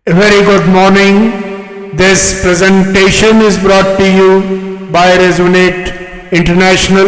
A very good morning. This presentation is brought to you by Resonate International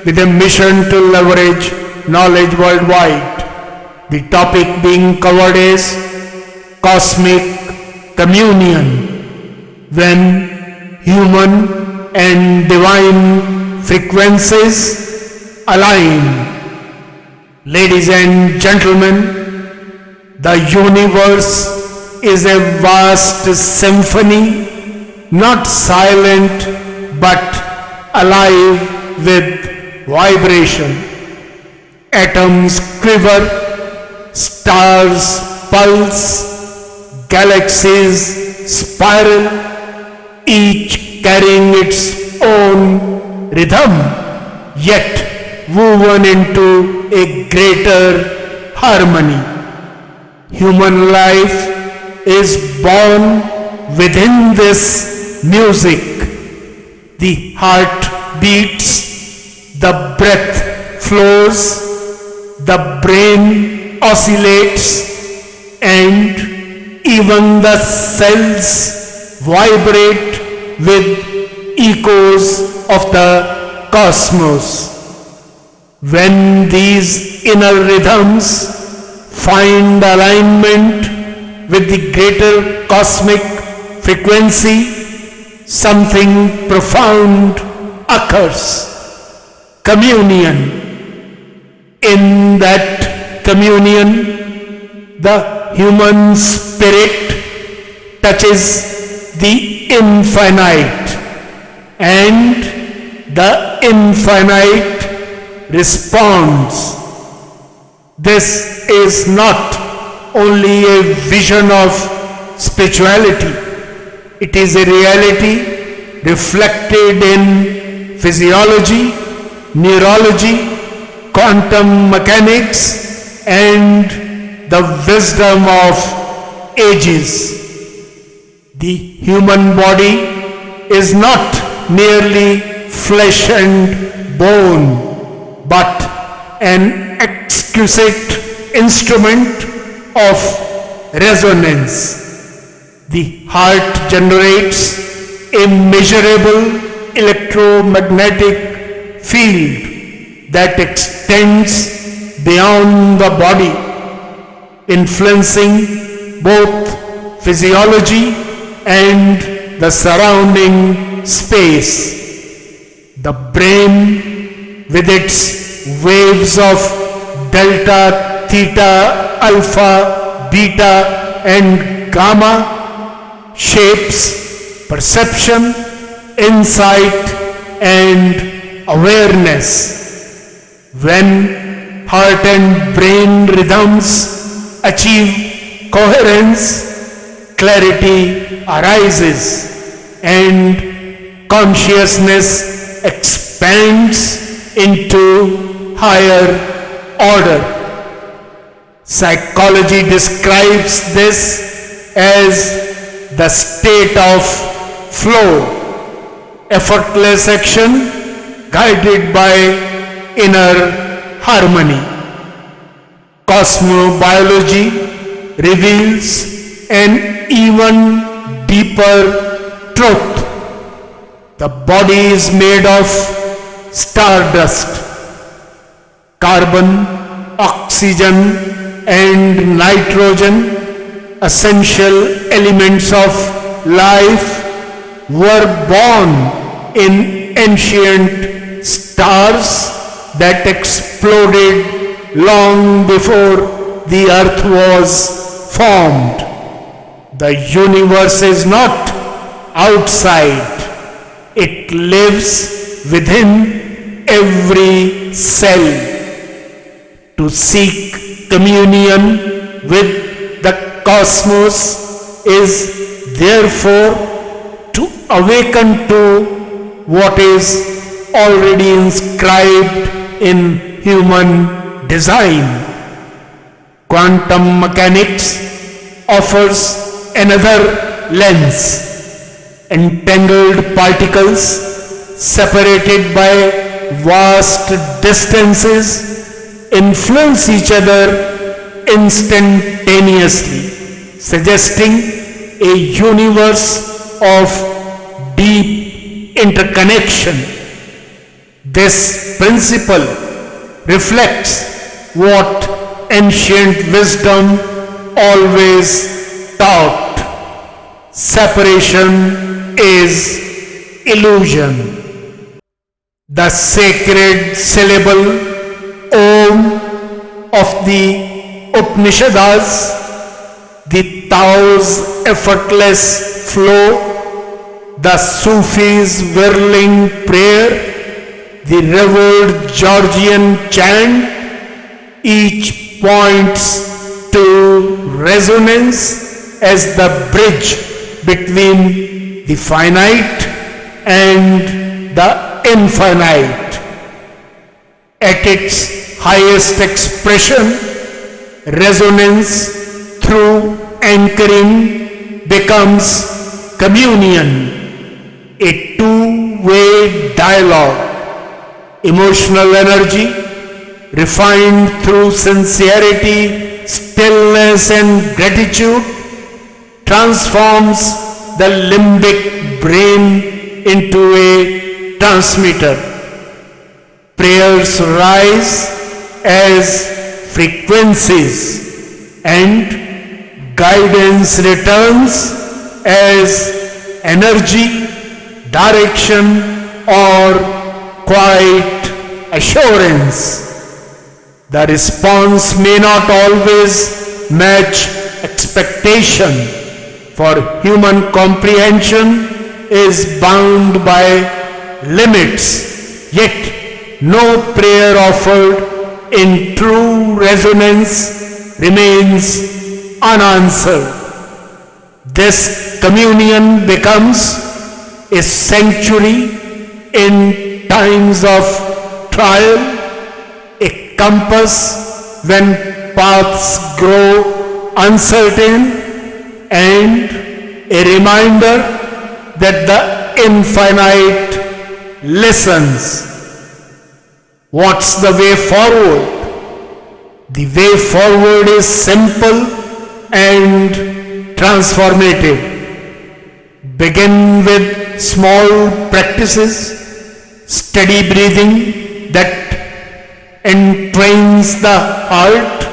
with a mission to leverage knowledge worldwide. The topic being covered is Cosmic Communion, when human and divine frequencies align. Ladies and gentlemen, the universe is a vast symphony, not silent but alive with vibration. Atoms quiver, stars pulse, galaxies spiral, each carrying its own rhythm, yet woven into a greater harmony. Human life is born within this music. The heart beats, the breath flows, the brain oscillates, and even the cells vibrate with echoes of the cosmos. When these inner rhythms find alignment with the greater cosmic frequency, something profound occurs. Communion. In that communion, the human spirit touches the infinite, and the infinite responds. This is not only a vision of spirituality. It is a reality reflected in physiology, neurology, quantum mechanics, and the wisdom of ages. The human body is not merely flesh and bone, but an exquisite instrument of resonance. The heart generates a measurable electromagnetic field that extends beyond the body, influencing both physiology and the surrounding space. The brain, with its waves of delta, theta, alpha, beta, and gamma, shapes perception, insight, and awareness. When heart and brain rhythms achieve coherence, clarity arises, and consciousness expands into higher order. Psychology describes this as the state of flow, effortless action guided by inner harmony. Cosmobiology reveals an even deeper truth. The body is made of stardust, carbon, oxygen, and nitrogen, essential elements of life, were born in ancient stars that exploded long before the earth was formed. The universe is not outside. It lives within every cell. To seek communion with the cosmos is therefore to awaken to what is already inscribed in human design. Quantum mechanics offers another lens. Entangled particles separated by vast distances influence each other instantaneously, suggesting a universe of deep interconnection. This principle reflects what ancient wisdom always taught. Separation is illusion. The sacred syllable Om of the Upanishads, the Tao's effortless flow, the Sufis' whirling prayer, the revered Georgian chant, each points to resonance as the bridge between the finite and the infinite. At its highest expression, resonance through anchoring becomes communion, a two-way dialogue. Emotional energy, refined through sincerity, stillness and gratitude, transforms the limbic brain into a transmitter. Prayers rise as frequencies and guidance returns as energy, direction or quiet assurance. The response may not always match expectation, for human comprehension is bound by limits, yet no prayer offered in true resonance remains unanswered. This communion becomes a sanctuary in times of trial, a compass when paths grow uncertain, and a reminder that the infinite listens. What's the way forward? The way forward is simple and transformative. Begin with small practices, steady breathing that entrains the heart,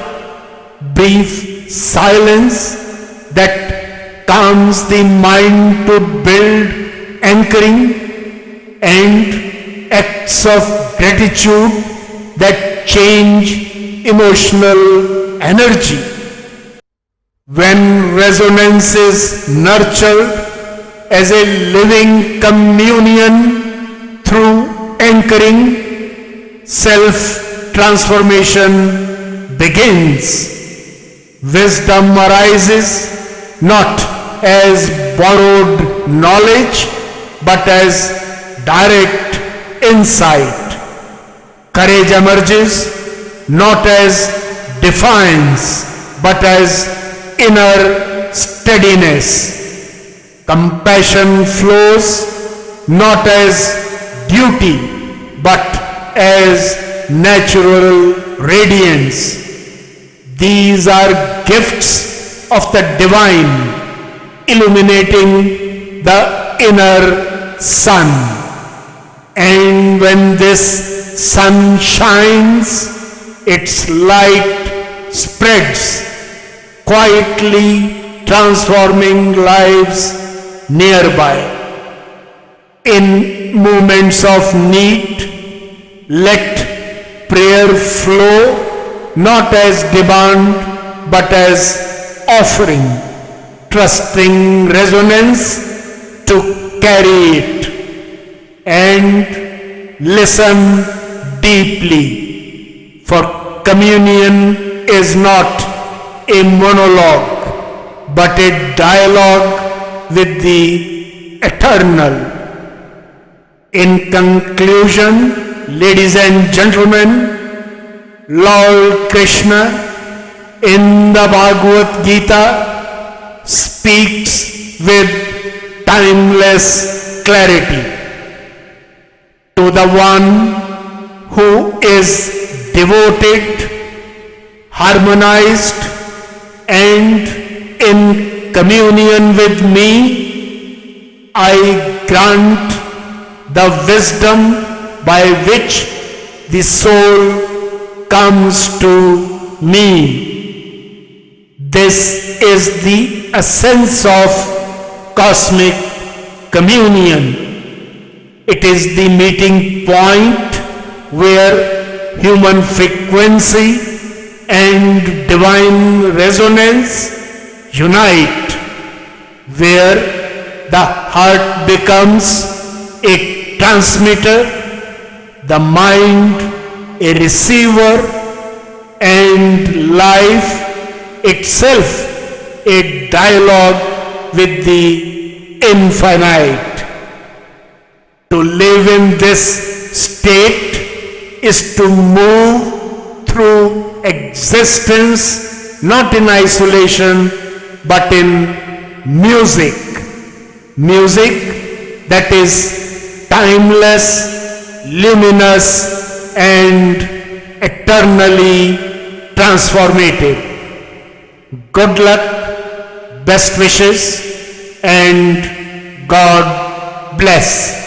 brief silence that calms the mind to build anchoring, and acts of gratitude that change emotional energy. When resonance is nurtured as a living communion through anchoring, self-transformation begins. Wisdom arises not as borrowed knowledge but as direct insight. Courage emerges not as defiance but as inner steadiness. Compassion flows not as duty but as natural radiance. These are gifts of the divine, illuminating the inner sun. And when this sun shines, its light spreads, quietly transforming lives nearby. In moments of need, let prayer flow not as demand but as offering, trusting resonance to carry it. And listen deeply, for communion is not a monologue but a dialogue with the eternal. In conclusion, ladies and gentlemen, Lord Krishna in the Bhagavad Gita speaks with timeless clarity. To the one who is devoted, harmonized and in communion with me, I grant the wisdom by which the soul comes to me. This is the essence of cosmic communion. It is the meeting point where human frequency and divine resonance unite, where the heart becomes a transmitter, the mind a receiver, and life itself a dialogue with the infinite. To live in this state is to move through existence not in isolation but in music. Music that is timeless, luminous, and eternally transformative. Good luck, best wishes, and God bless.